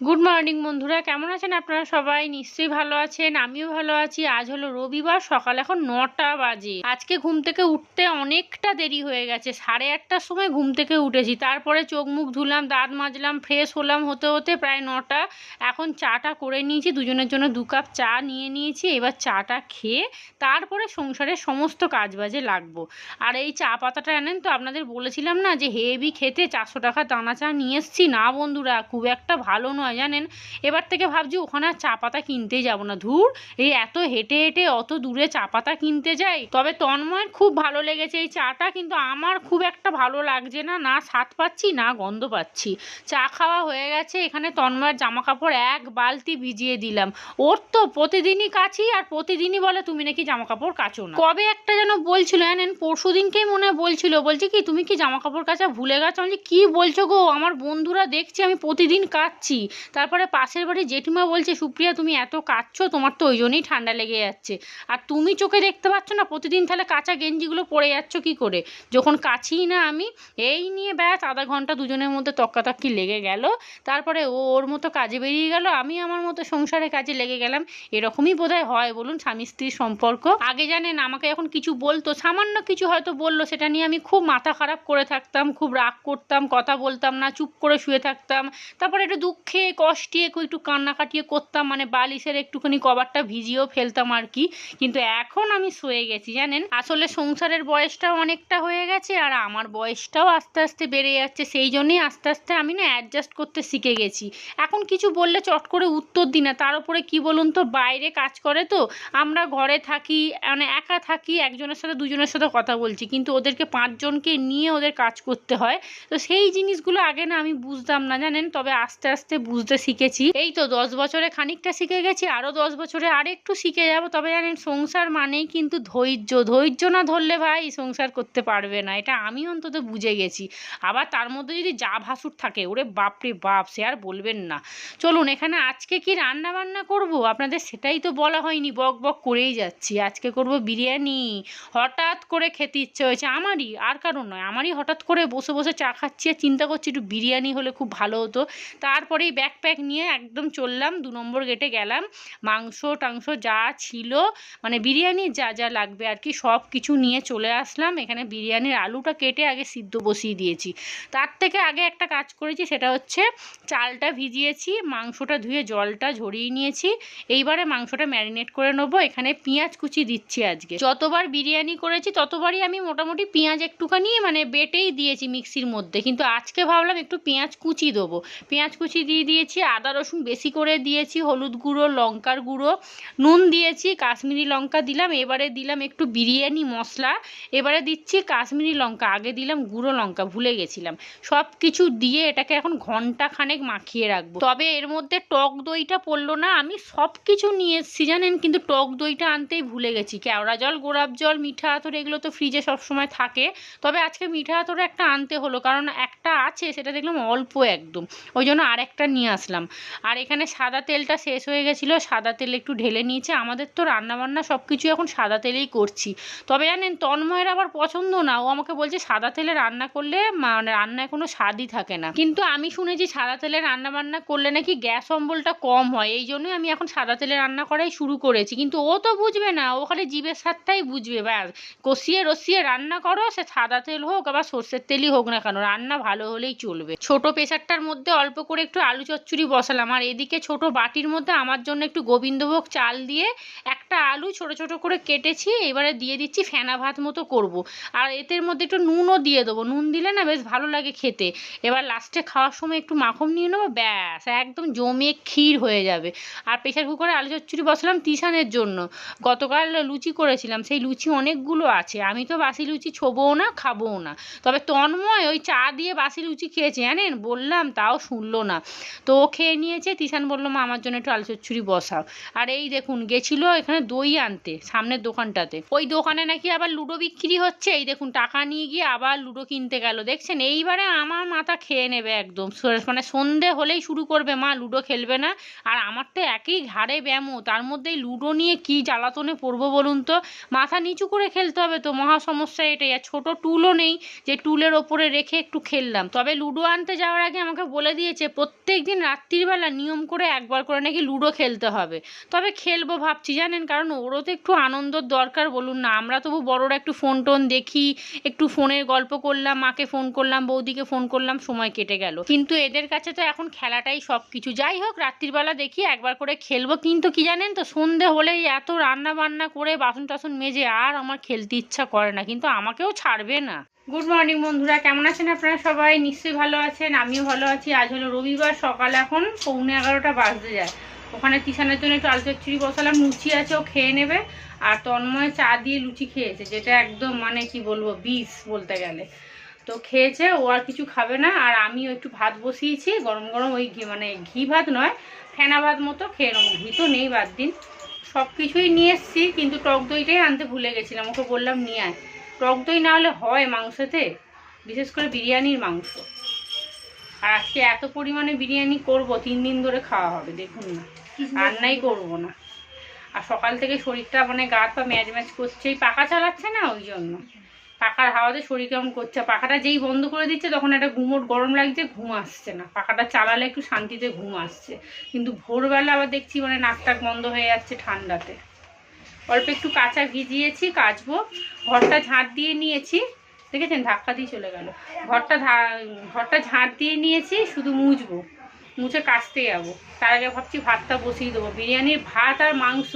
Good morning বন্ধুরা, কেমন আছেন আপনারা? সবাই নিশ্চয়ই ভালো আছেন, আমিও ভালো আছি। আজ হলো রবিবার, সকাল এখন 9টা বাজে। আজকে ঘুম থেকে উঠতে অনেকটা দেরি হয়ে গেছে, 8:30টার সময় ঘুম থেকে উঠেছি। তারপরে চোখ মুখ ধুলাম, দাঁত মাজলাম, ফ্রেশ হলাম হতে হতে প্রায় 9টা। এখন চাটা করে নিয়েছি, দুজনের জন্য 2 কাপ চা নিয়ে নিয়েছি। এবার চাটা খেয়ে তারপরে সংসারের সমস্ত কাজ বাজে লাগবো। আর এই চা পাতাটা আনেন তো, আপনাদের বলেছিলাম না যে হেভি খেতে, 400 টাকা দানা চা নিয়ে এসছি। না বন্ধুরা, খুব একটা ভালো নয় জানেন। এবার থেকে ভাবছি ওখানে আর চা পাতা কিনতেই যাব না। ধুর, এই এত হেঁটে হেঁটে অত দূরে চা পাতা কিনতে যাই। তবে তন্ময়ের খুব ভালো লেগেছে এই চাটা, কিন্তু আমার খুব একটা ভালো লাগছে না, না স্বাদ পাচ্ছি না গন্ধ পাচ্ছি। চা খাওয়া হয়ে গেছে। এখানে তন্ময়ের জামা কাপড় 1 বালতি ভিজিয়ে দিলাম। ওর তো প্রতিদিনই কাচি, আর প্রতিদিনই বলে তুমি নাকি জামা কাপড় কাচো না। কবে একটা যেন বলছিল জানেন, পরশু দিনকেই মনে বলছিল, বলছে কি তুমি কি জামা কাপড় কাচা ভুলে গেছো? আমি কি বলছো গো, আমার বন্ধুরা দেখছি আমি প্রতিদিন কাচছি। তারপরে পাশের বাড়ির জেঠিমা বলছে, সুপ্রিয়া তুমি এত কাচছো, তোমার তো ওই জন্যই ঠান্ডা লেগে যাচ্ছে। আর তুমি চোখে দেখতে পাচ্ছ না প্রতিদিন, তাহলে কাঁচা গেঞ্জিগুলো পরে যাচ্ছ কি করে যখন কাচিই না আমি? এই নিয়ে ব্যাস আধা ঘন্টা দুজনের মধ্যে তক্কাতক্কি লেগে গেল। তারপরে ও ওর মতো কাজে বেরিয়ে গেল, আমি আমার মতো সংসারে কাজে লেগে গেলাম। এরকমই বোধহয় হয় বলুন স্বামী স্ত্রীর সম্পর্ক। আগে জানেন আমাকে এখন কিছু বলতো, সামান্য কিছু হয়তো বললো, সেটা নিয়ে আমি খুব মাথা খারাপ করে থাকতাম, খুব রাগ করতাম, কথা বলতাম না, চুপ করে শুয়ে থাকতাম। তারপরে একটু দুঃখে কষ্টে একটু কান্নাকাটিয়ে করতাম, মানে বালিশের একটুখানি কভারটা ভিজিয়েও ফেলতাম আর কি। কিন্তু এখন আমি সয়ে গেছি জানেন। আসলে সংসারের বয়সটাও অনেকটা হয়ে গেছে, আর আমার বয়সটাও আস্তে আস্তে বেড়ে যাচ্ছে। সেই জন্যই আস্তে আস্তে আমি না অ্যাডজাস্ট করতে শিখে গেছি। এখন কিছু বললে চট করে উত্তর দিই না। তার উপরে কি বলুন তো, বাইরে কাজ করে তো, আমরা ঘরে থাকি, মানে একা থাকি, একজনের সাথে দুজনের সাথে কথা বলছি, কিন্তু ওদেরকে 5 জনকে নিয়ে ওদের কাজ করতে হয়। তো সেই জিনিসগুলো আগে না আমি বুঝতাম না জানেন, তবে আস্তে আস্তে বুঝতে শিখেছি। এই তো 10 বছরে খানিকটা শিখে গেছি, আরও 10 বছরে আরেকটু শিখে যাব। তবে জানেন সংসার মানেই কিন্তু ধৈর্য, ধৈর্য না ধরলে ভাই সংসার করতে পারবে না, এটা আমি অন্তত বুঝে গেছি। আবার তার মধ্যে যদি যা ভাসুর থাকে, ওরে বাপরে বাপ, সে আর বলবেন না। চলুন, এখানে আজকে কি রান্না বান্না করব আপনাদের সেটাই তো বলা হয়নি, বক বক করেই যাচ্ছি। আজকে করব বিরিয়ানি। হঠাৎ করে খেতে ইচ্ছে হয়েছে আমারই, আর কারণ নয়, আমারই হঠাৎ করে বসে বসে চা খাচ্ছি আর চিন্তা করছি একটু বিরিয়ানি হলে খুব ভালো হতো। তারপরেই ব্যাকপ্যাক নিয়ে একদম চললাম, 2 নম্বর গেটে গেলাম। মাংস টাংস যা ছিল, মানে বিরিয়ানির যা যা লাগবে আর কি, সব কিছু নিয়ে চলে আসলাম। এখানে বিরিয়ানির আলুটা কেটে আগে সিদ্ধ বসিয়ে দিয়েছি। তার থেকে আগে একটা কাজ করেছি, সেটা হচ্ছে চালটা ভিজিয়েছি, মাংসটা ধুয়ে জলটা ঝরিয়ে নিয়েছি। এইবারে মাংসটা ম্যারিনেট করে নেবো। এখানে পেঁয়াজ কুচি দিচ্ছি। আজকে যতবার বিরিয়ানি করেছি ততবারই আমি মোটামুটি পেঁয়াজ একটুখানি মানে বেটেই দিয়েছি মিক্সির মধ্যে, কিন্তু আজকে ভাবলাম একটু পেঁয়াজ কুচি দেবো। পেঁয়াজ কুচি দিয়ে দিয়েছি, আদা রসুন বেশি করে দিয়েছি, হলুদ গুঁড়ো, লঙ্কার গুঁড়ো, নুন দিয়েছি, কাশ্মীরি লঙ্কা দিলাম। এবারে দিলাম একটু বিরিয়ানি মশলা, এবারে দিচ্ছি কাশ্মীরি লঙ্কা, আগে দিলাম গুঁড়ো লঙ্কা, ভুলে গেছিলাম। সব কিছু দিয়ে এটাকে এখন ঘন্টা খানেক মাখিয়ে রাখবো। তবে এর মধ্যে টক দইটা পড়লো না। আমি সব কিছু নিয়ে এসেছি জানেন, কিন্তু টক দইটা আনতেই ভুলে গেছি। কেওড়া জল, গোলাপ জল, মিঠা আতর এগুলো তো ফ্রিজে সবসময় থাকে। তবে আজকে মিঠা আতর একটা আনতে হলো, কারণ একটা আছে সেটা দেখলাম অল্প একদম, ওই জন্য আর একটা নিয়ে আসলাম। আর এখানে সাদা তেলটা শেষ হয়ে গেছিলো, সাদা তেল একটু ঢেলে নিয়েছে। আমাদের তো রান্নাবান্না সব কিছু এখন সাদা তেলেই করছি। তবে জানেন তন্ময়ের আবার পছন্দ না, ও আমাকে বলছে সাদা তেলে রান্না করলে মানে রান্নায় কোনো স্বাদই থাকে না। কিন্তু আমি শুনেছি সাদা তেলে রান্না বান্না করলে নাকি গ্যাস অম্বলটা কম হয়, এই জন্যই আমি এখন সাদা তেলে রান্না করাই শুরু করেছি। কিন্তু ও তো বুঝবে না, ও খালি জিভের স্বাদটাই বুঝবে। ব্যাস কষিয়ে রসিয়ে রান্না করো, সে সাদা তেল হোক আবার সর্ষের তেলই হোক না কেন, রান্না ভালো হলেই চলবে। ছোট প্রেসারটার মধ্যে অল্প করে একটু আলু চচ্চড়ি বসালাম, আর এদিকে ছোট বাটির মধ্যে আমার জন্য একটু গোবিন্দভোগ চাল দিয়ে একটা আলু ছোট ছোট করে কেটেছি। এবারে দিয়ে দিচ্ছি, ফেনা ভাত মতো করব। আর এতের মধ্যে একটু নুনও দিয়ে দেবো, নুন দিলে না বেশ ভালো লাগে খেতে। এবার লাস্টে খাওয়ার সময় একটু মাখন নিয়ে নেবো, ব্যাস একদম জমিয়ে ক্ষীর হয়ে যাবে। আর প্রেসার কুকারে আলু চচ্চড়ি বসালাম তিশানের জন্য। গতকাল লুচি করেছিলাম, সেই লুচি অনেকগুলো আছে, আমি তো বাসি লুচি ছোবও না, খাবোও না। তবে তন্ময় ওই চা দিয়ে বাসি লুচি খেয়েছে জানেন, বললাম তাও শুনলো না। তো ও খেয়ে নিয়েছে। তিশান বললো মা আমার জন্য একটু আলু চচ্চড়ি বসাও। আর এই দেখুন গেছিলো এখানে দই আনতে সামনের দোকানটাতে, ওই দোকানে নাকি আবার লুডো বিক্রি হচ্ছে। এই দেখুন টাকা নিয়ে গিয়ে আবার লুডো কিনতে গেল, দেখছেন। এইবারে আমার মাথা খেয়ে নেবে একদম, মানে সন্ধে হলেই শুরু করবে মা লুডো খেলবে না। আর আমার তো একই ঘাড়ে ব্যামো, তার মধ্যে লুডো নিয়ে কি জ্বালাতনে পড়বো বলুন তো। মাথা নিচু করে খেলতে হবে তো, মহা সমস্যা এটাই। আর ছোটো টুলও নেই যে টুলের ওপরে রেখে একটু খেললাম। তবে লুডো আনতে যাওয়ার আগে আমাকে বলে দিয়েছে প্রত্যেক দিন প্রত্যেকদিন রাত্রিবেলা নিয়ম করে একবার করে নাকি লুডো খেলতে হবে। তবে খেলবো ভাবছি জানেন, কারণ ওরও তো একটু আনন্দর দরকার বলুন না। আমরা তবু বড়রা একটু ফোন টোন দেখি, একটু ফোনের গল্প করলাম, মাকে ফোন করলাম, বৌদিকে ফোন করলাম, সময় কেটে গেল। কিন্তু এদের কাছে তো এখন খেলাটাই সব কিছু। যাই হোক, রাত্রিবেলা দেখি একবার করে খেলবো। কিন্তু কি জানেন তো, সন্ধে হলেই এত রান্না বান্না করে বাসন টাসন মেজে আর আমার খেলতে ইচ্ছা করে না, কিন্তু আমাকেও ছাড়বে না। গুড মর্নিং বন্ধুরা, কেমন আছেন আপনারা সবাই? নিশ্চয়ই ভালো আছেন, আমিও ভালো আছি। আজ হলো রবিবার, সকাল এখন 11:15 বাজতে যায়। ওখানে তিশানের জন্য একটু আলু চচ্চড়ি বসালাম, লুচি আছে, ও খেয়ে নেবে। আর তন্ময় চা দিয়ে লুচি খেয়েছে, যেটা একদম মানে কি বলবো, বিষ বলতে গেলে। তো খেয়েছে, ও আর কিছু খাবে না। আর আমিও একটু ভাত বসিয়েছি গরম গরম, ওই ঘি ভাত নয়, ফেনা ভাত মতো খেয়ে নেবো। ঘি তো নেই বাদ দিন। সব কিছুই নিয়ে এসছি, কিন্তু টক দইটাই আনতে ভুলে গেছিলাম। ওকে বললাম নিয়ে আয়। টক দই না হলে হয় মাংসতে, বিশেষ করে বিরিয়ানির মাংস। আর আজকে এত পরিমাণে বিরিয়ানি করব, 3 দিন ধরে খাওয়া হবে। দেখুন না, রান্নাই করব না। আর সকাল থেকে শরীরটা মানে গা পা ম্যাজ ম্যাজ করছে, এই পাখা চালাচ্ছে না ওই জন্য। পাখার হাওয়াতে শরীর কেমন করছে। পাখাটা যেই বন্ধ করে দিচ্ছে তখন একটা গুমোট গরম লাগছে, ঘুম আসছে না। পাখাটা চালালে একটু শান্তিতে ঘুম আসছে, কিন্তু ভোরবেলা আবার দেখছি মানে নাক টাক বন্ধ হয়ে যাচ্ছে ঠান্ডাতে। অল্প একটু কাঁচা ভিজিয়েছি, কাচবো। ঘরটা ঝাঁট দিয়ে নিয়েছি, দেখেছেন ধাক্কা দিয়ে চলে গেল। ঘরটা ঝাঁট দিয়ে নিয়েছি, শুধু মুছবো, মুছে কাচতে যাবো। তার আগে ভাবছি ভাতটা বসিয়ে দেবো। বিরিয়ানির ভাত আর মাংস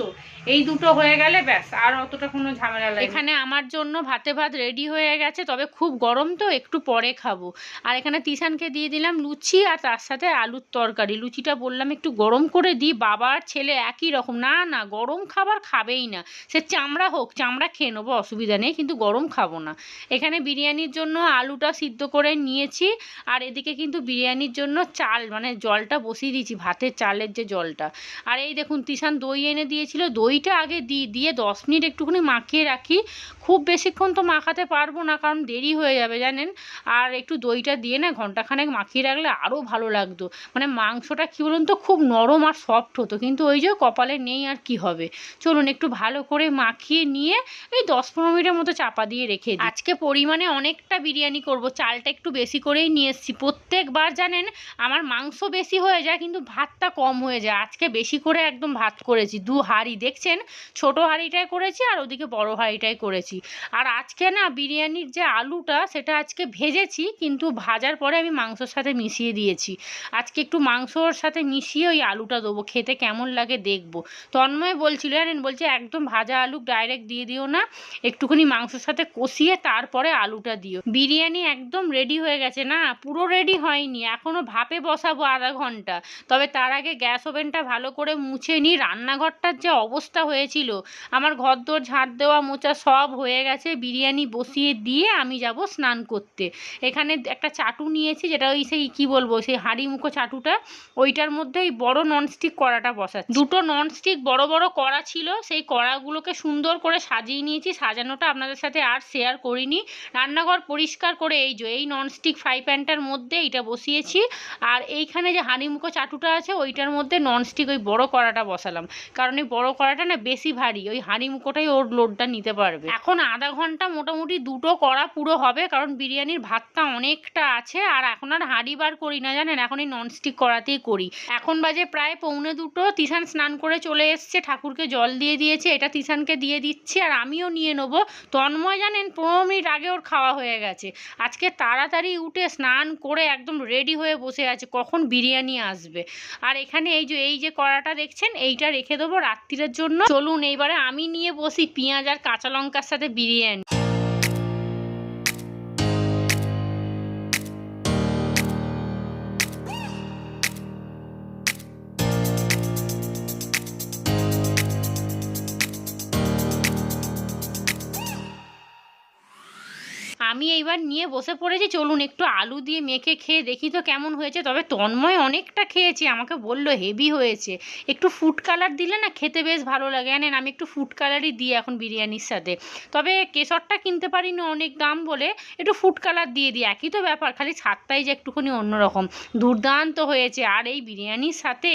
এই দুটো হয়ে গেলে ব্যাস, আর অতটা কোনো ঝামেলা লাগে। এখানে আমার জন্য ভাত রেডি হয়ে গেছে, তবে খুব গরম তো, একটু পরে খাবো। আর এখানে তিশানকে দিয়ে দিলাম লুচি, আর তার সাথে আলুর তরকারি। লুচিটা বললাম একটু গরম করে দিই, বাবা আর ছেলে একই রকম, না না গরম খাবার খাবেই না। সে চামড়া হোক, চামড়া খেয়ে নেবো, অসুবিধা নেই, কিন্তু গরম খাবো না। এখানে বিরিয়ানির জন্য আলুটা সিদ্ধ করে নিয়েছি। আর এদিকে কিন্তু বিরিয়ানির জন্য চাল মানে জলটা বসিয়ে দিয়েছি, ভাতের চালের যে জলটা। আর এই দেখুন তিশান দই এনে দিয়েছিল, দইটা আগে দিয়ে 10 মিনিট একটুখানি মাখিয়ে রাখি। খুব বেশিক্ষণ তো মাখাতে পারবো না, কারণ দেরি হয়ে যাবে জানেন। আর একটু দইটা দিয়ে না ঘন্টাখানেক মাখিয়ে রাখলে আরও ভালো লাগতো। মানে মাংসটা কী বলুন তো, খুব নরম আর সফট হতো, কিন্তু ওই যে কপালে নেই, আর কি হবে। চলুন একটু ভালো করে মাখিয়ে নিয়ে এই 10-15 মিনিটের মতো চাপা দিয়ে রেখে দিই। আজকে পরিমাণে অনেকটা বিরিয়ানি করব, চালটা একটু বেশি করেই নিয়ে এসেছি। প্রত্যেকবার জানেন আমার মাংস বেশি হয়ে যায়, কিন্তু ভাতটা কম হয়ে যায়। আজকে বেশি করে একদম ভাত করেছি, 2 হাঁড়ি। দেখছেন ছোট হাঁড়িটায় করেছি, আর ওদিকে বড় হাঁড়িটায় করেছি। আর আজকে না বিরিয়ানির যে আলুটা, সেটা আজকে ভেজেছি, কিন্তু ভাজার পরে আমি মাংসর সাথে মিশিয়ে দিয়েছি। আজকে একটু মাংসর সাথে মিশিয়ে ওই আলুটা দেবো, খেতে কেমন লাগে দেখবো। তন্ময় বলছিল জানেন, বলছে একদম ভাজা আলু ডাইরেক্ট দিয়ে দিও না, একটুখানি মাংসর সাথে কষিয়ে তারপরে আলুটা দিও। বিরিয়ানি একদম রেডি হয়ে গেছে, না পুরো রেডি হয়নি, এখনো ভাপে বসাবো আধা ঘন্টা। তবে তার আগে গ্যাস ওভেনটা ভালো করে মুছে নিই। রান্নাঘরটার যে অবস্থা হয়েছিল, আমার ঘরদোর ঝাঁট দেওয়া মোছা সব হয়ে গেছে। বিরিয়ানি বসিয়ে দিয়ে আমি যাব স্নান করতে। এখানে একটা চাটু নিয়েছি, যেটা ওই সেই কী বলবো, সেই হাঁড়ি মুখো চাটুটা, ওইটার মধ্যে ওই বড় ননস্টিক কড়াটা বসাচ্ছি। 2টো ননস্টিক বড় বড় কড়া ছিল, সেই কড়াগুলোকে সুন্দর করে সাজিয়ে নিয়েছি। সাজানোটা আপনাদের সাথে আর শেয়ার করিনি। রান্নাঘর পরিষ্কার করে এই ননস্টিক ফ্রাই প্যানটার মধ্যে এইটা বসিয়েছি। আর এইখানে যে হাঁড়ি মুখো চাটুটা আছে, ওইটার মধ্যে ননস্টিক ওই বড় কড়াটা বসালাম, কারণ এই বড় কড়াটা না বেশি ভারী, ওই হাঁড়ি মুখোটাই ওর লোডটা নিতে পারবে। এখন আধা ঘন্টা মোটামুটি 2টো কড়া পুরো হবে, কারণ বিরিয়ানির ভাতটা অনেকটা আছে। আর এখন আর হাঁড়ি বার করি না জানেন, এখন এই ননস্টিক কড়াতেই করি। এখন বাজে প্রায় 1:45। তিশান স্নান করে চলে এসছে, ঠাকুরকে জল দিয়ে দিয়েছে, এটা তিশানকে দিয়ে দিচ্ছি, আর আমিও নিয়ে নেবো। তন্ময় জানেন 15 মিনিট আগে ওর খাওয়া হয়ে গেছে। আজকে তাড়াতাড়ি উঠে স্নান করে একদম রেডি হয়ে বসে আছে, কখন বিরিয়ানি আসবে। আর এখানে এই যে কড়াটা দেখছেন, এইটা রেখে দেবো রাত্রিরের জন্য। চলুন এইবারে আমি নিয়ে বসি পেঁয়াজ আর কাঁচা লঙ্কার সাথে বিরিয়ানি। আমি এইবার নিয়ে বসে পড়েছি। চলুন একটু আলু দিয়ে মেখে খেয়ে দেখি তো কেমন হয়েছে। তবে তন্ময় অনেকটা খেয়েছে, আমাকে বললো হেভি হয়েছে। একটু ফুড কালার দিলে না খেতে বেশ ভালো লাগে। জানেন আমি একটু ফুড কালারই দিই এখন বিরিয়ানির সাথে। তবে কেশরটা কিনতে পারি না, অনেক দাম বলে একটু ফুড কালার দিয়ে দিই, একই তো ব্যাপার, খালি ছাদটাই যে একটুখানি অন্যরকম। দুর্দান্ত হয়েছে। আর এই বিরিয়ানির সাথে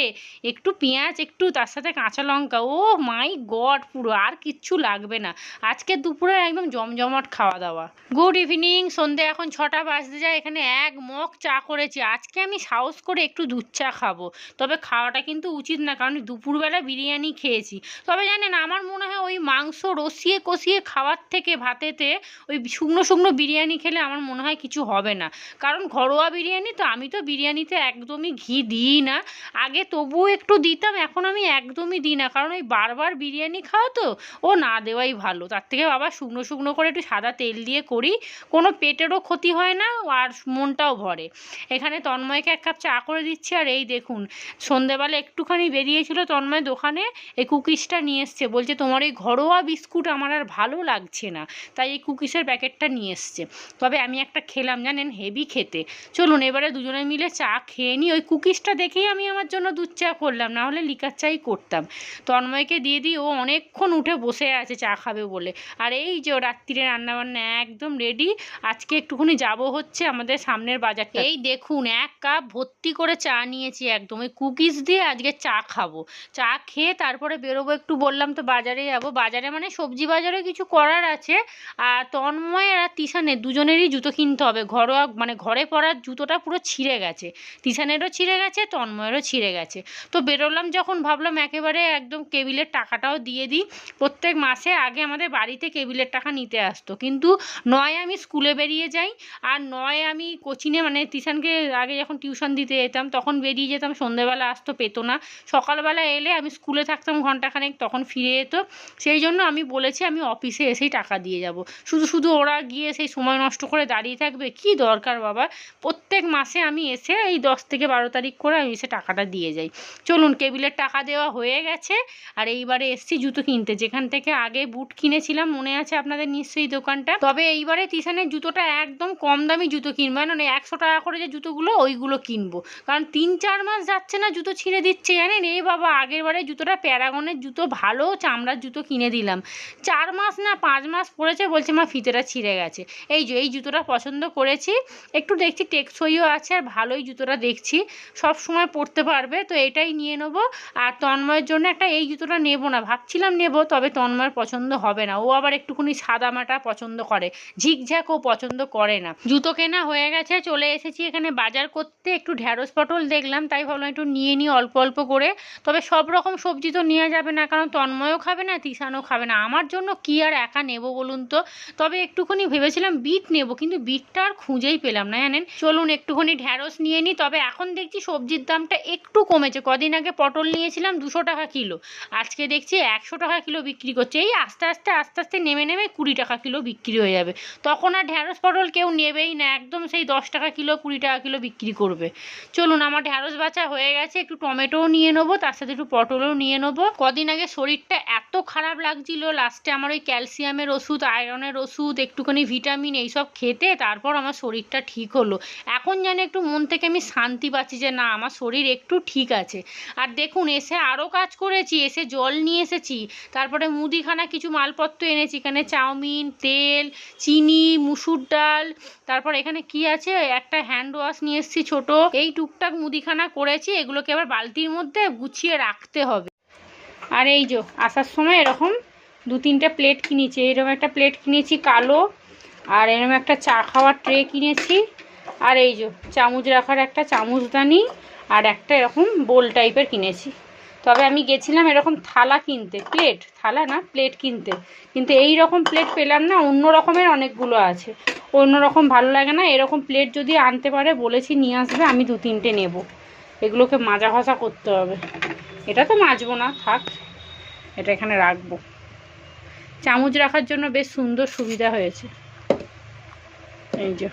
একটু পেঁয়াজ, একটু তার সাথে কাঁচা লঙ্কা, ও মাই গড, পুরো আর কিচ্ছু লাগবে না। আজকে দুপুরে একদম জমজমাট খাওয়া দাওয়া। Good evening. মর্নিং। সন্ধে এখন 6টা বাজতে যায়। এখানে এক মগ চা করেছি। আজকে আমি সাহস করে একটু দুধ চা খাবো, তবে খাওয়াটা কিন্তু উচিত না, কারণ দুপুরবেলা বিরিয়ানি খেয়েছি। তবে জানেন, আমার মনে হয় ওই মাংস রসিয়ে কষিয়ে খাওয়ার থেকে ভাতেতে ওই শুকনো শুকনো বিরিয়ানি খেলে আমার মনে হয় কিছু হবে না, কারণ ঘরোয়া বিরিয়ানি তো। আমি তো বিরিয়ানিতে একদমই ঘি দিই না। আগে তবুও একটু দিতাম, এখন আমি একদমই দিই না, কারণ ওই বারবার বিরিয়ানি খাওয়া তো ও না দেওয়াই ভালো। তার থেকে বাবা শুকনো শুকনো করে একটু সাদা তেল দিয়ে করি, কোনো পেটেরও ক্ষতি হয় না আর মনটাও ভরে। এখানে তন্ময়কে 1 কাপ চা করে দিচ্ছি। আর এই দেখুন, সন্ধেবেলা একটুখানি বেরিয়েছিল তন্ময় দোকানে, এই কুকিজটা নিয়ে এসছে। বলছে তোমার এই ঘরোয়া বিস্কুট আমার আর ভালো লাগছে না, তাই এই কুকিজের প্যাকেটটা নিয়ে এসছে। তবে আমি একটা খেলাম, জানেন, হেভি খেতে। চলুন এবারে দুজনে মিলে চা খেয়ে নিই। ওই কুকিজটা দেখেই আমি আমার জন্য দুধ চা করলাম, না হলে লিকার চাই করতাম। তন্ময়কে দিয়ে দিই, ও অনেকক্ষণ উঠে বসে আছে চা খাবে বলে। আর এই যে রাত্রিরে রান্নাবান্না একদম রেডি। আজকে একটুখানি যাব হচ্ছে আমাদের সামনের বাজারটা। এই দেখুন 1 কাপ ভর্তি করে চা নিয়েছি, একদম ওই কুকিজ দিয়ে আজকে চা খাবো। চা খেয়ে তারপরে বেরোবো, একটু বললাম তো বাজারে যাবো। বাজারে মানে সবজি বাজারে কিছু করার আছে। আর তন্ময় আর তিশানের দুজনেরই জুতো কিনতে হবে। ঘরোয়া মানে ঘরে পরার জুতোটা পুরো ছিঁড়ে গেছে, তিশানেরও ছিঁড়ে গেছে, তন্ময়েরও ছিঁড়ে গেছে। তো বেরোলাম যখন, ভাবলাম একেবারে একদম কেবিলের টাকাটাও দিয়ে দিই। প্রত্যেক মাসে আগে আমাদের বাড়িতে কেবিলের টাকা নিতে আসতো, কিন্তু নয় আমি স্কুলে বেরিয়ে যাই, আর নয় আমি কোচিংয়ে মানে তিশানকে আগে যখন টিউশন দিতে যেতাম তখন বেরিয়ে যেতাম, সন্ধ্যেবেলা আসতো, পেতো না। সকালবেলা এলে আমি স্কুলে থাকতাম ঘন্টাখানেক, তখন ফিরে যেত। সেই জন্য আমি বলেছি আমি অফিসে এসেই টাকা দিয়ে যাব। শুধু শুধু ওরা গিয়ে সেই সময় নষ্ট করে দাঁড়িয়ে থাকবে, কি দরকার বাবা। প্রত্যেক মাসে আমি এসে এই 10 থেকে 12 তারিখ করে আমি এসে টাকাটা দিয়ে যাই। চলুন কেবিলের টাকা দেওয়া হয়ে গেছে। আর এইবারে এসছি জুতো কিনতে, যেখান থেকে আগে বুট কিনেছিলাম, মনে আছে আপনাদের নিশ্চয়ই দোকানটা। তবে এইবারে তিশানের জুতোটা একদম কম দামি জুতো কিনবো, মানে 100 টাকা করে যে জুতোগুলো ওইগুলো কিনবো, কারণ 3-4 মাস যাচ্ছে না জুতো ছিঁড়ে দিচ্ছে, জানেন। এই বাবা আগের বারে জুতোটা প্যারাগনের জুতো, ভালো চামড়ার জুতো কিনে দিলাম, 4 মাস না 5 মাস পরেছে, বলছে মা ফিতেটা ছিঁড়ে গেছে। এই যে এই জুতোটা পছন্দ করেছি, একটু দেখছি টেকসইও আছে আর ভালোই জুতোটা দেখছি, সব সময় পরতে পারবে, তো এটাই নিয়ে নেবো। আর তন্ময়ের জন্য একটা এই জুতোটা নেবো না, ভাবছিলাম নেবো, তবে তন্ময়ের পছন্দ হবে না, ও আবার একটুখানি সাদামাটা পছন্দ করে, ঝিকঝ্যাক ও পছন্দ করে না। জুতো কেনা হয়ে গেছে, চলে এসেছি এখানে বাজার করতে। একটু ঢ্যাঁড়স পটল দেখলাম, তাই ভাবলাম একটু নিয়ে নিই অল্প অল্প করে। তবে সব রকম সবজি তো নেওয়া যাবে না, কারণ তন্ময়ও খাবে না, তিশানও খাবে না, আমার জন্য কি আর একা নেবো বলুন তো। তবে একটুখানি ভেবেছিলাম বিট নেবো, কিন্তু বিটটা আর খুঁজেই পেলাম না, জানেন। চলুন একটুখানি ঢ্যাঁড়স নিয়ে নিই। তবে এখন দেখছি সবজির দামটা একটু কমেছে। কদিন আগে পটল নিয়েছিলাম 200 টাকা কিলো, আজকে দেখছি 100 টাকা কিলো বিক্রি করছে। এই আস্তে আস্তে আস্তে আস্তে নেমে নেমে 20 টাকা কিলো বিক্রি হয়ে যাবে, তখন আর ঢ্যাঁড়স পটল কেউ নেবেই না, একদম সেই 10 টাকা কিলো 20 টাকা কিলো বিক্রি করবে। চলুন আমার ঢ্যাঁড়স বাছা হয়ে গেছে, একটু টমেটোও নিয়ে নেবো, তার সাথে একটু পটলও নিয়ে নেবো। কদিন আগে শরীরটা এত খারাপ লাগছিল, লাস্টে আমার ওই ক্যালসিয়ামের ওষুধ, আয়রনের ওষুধ, একটুখানি ভিটামিন এইসব খেতে তারপর আমার শরীরটা ঠিক হলো। এখন যেন একটু মন থেকে আমি শান্তি পাচ্ছি যে না, আমার শরীর একটু ঠিক আছে। আর দেখুন এসে আরও কাজ করেছি, এসে জল নিয়ে এসেছি, তারপরে মুদিখানা কিছু মালপত্র এনেছি, এখানে চাউমিন, তেল, চিনি, মুসুর ডাল, তারপর এখানে কি আছে, একটা হ্যান্ড ওয়াশ নিয়ে এসেছি ছোট। এই টুকটাক মুদিখানা করেছি, এগুলোকে আবার বালতির মধ্যে গুছিয়ে রাখতে হবে। আর এই যে আসার সময় এরকম 2-3টে প্লেট কিনেছি, এরকম একটা প্লেট কিনেছি কালো, আর এরকম একটা চা খাওয়ার ট্রে কিনেছি, আর এই যে চামচ রাখার একটা চামচদানি, আর একটা এরকম বোল টাইপের কিনেছি। তবে আমি গেছিলাম এরকম থালা কিনতে, প্লেট, থালা না প্লেট কিনতে, কিন্তু এই রকম প্লেট পেলাম না, অন্য রকমের অনেকগুলো আছে, অন্য রকম ভালো লাগে না। এরকম প্লেট যদি আনতে পারে বলেছি নিয়ে আসবে, আমি 2-3টে নেব। এগুলোকে মাজা ঘষা করতে হবে, এটা তো মাজবো না, থাক, এটা এখানে রাখবো। চামচ রাখার জন্য বেশ সুন্দর সুবিধা হয়েছে, এই যে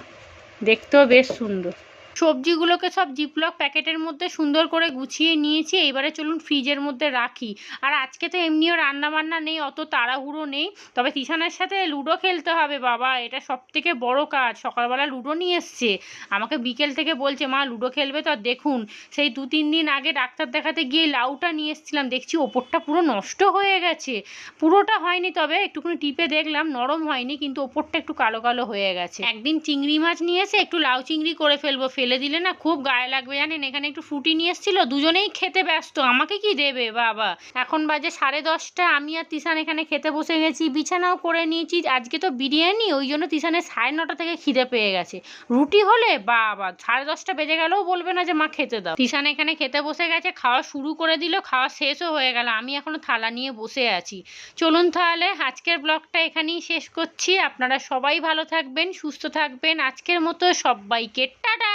দেখতেও বেশ সুন্দর। সবজিগুলোকে সব জিপলক প্যাকেটের মধ্যে সুন্দর করে গুছিয়ে নিয়েছি, এইবারে চলুন ফ্রিজের মধ্যে রাখি। আর আজকে তো এমনিও রান্নাবান্না নেই, অত তাড়াহুড়ো নেই, তবে তিশানের সাথে লুডো খেলতে হবে বাবা, এটা সব থেকে বড়ো কাজ। সকালবেলা লুডো নিয়ে এসছে, আমাকে বিকেল থেকে বলছে মা লুডো খেলবে তো। আর দেখুন সেই 2-3 দিন আগে ডাক্তার দেখাতে গিয়ে লাউটা নিয়ে এসেছিলাম, দেখছি ওপরটা পুরো নষ্ট হয়ে গেছে, পুরোটা হয়নি, তবে একটুখানি টিপে দেখলাম নরম হয়নি, কিন্তু ওপরটা একটু কালো কালো হয়ে গেছে। একদিন চিংড়ি মাছ নিয়ে এসে একটু লাউ চিংড়ি করে ফেলবো, ফেলে দিলে না খুব গায়ে লাগবে জানেন। এখানে একটু ফ্রুটি নিয়ে এসেছিলো, দুজনেই খেতে ব্যস্ত, আমাকে কি দেবে বাবা। এখন বাজে 10:30, আমি আর তিশান এখানে খেতে বসে গেছি, বিছানাও করে নিয়েছি। আজকে তো বিরিয়ানি, ওই জন্য তিশানের 9:30 থেকে খিদে পেয়ে গেছে। রুটি হলে বাবা 10:30 বেজে গেলেও বলবে না যে মা খেতে দাও। তিশান এখানে খেতে বসে গেছে, খাওয়া শুরু করে দিল, খাওয়া শেষও হয়ে গেল, আমি এখনো থালা নিয়ে বসে আছি। চলুন তাহলে আজকের ব্লগটা এখানেই শেষ করছি। আপনারা সবাই ভালো থাকবেন, সুস্থ থাকবেন। আজকের মতো সবাইকে টাটা।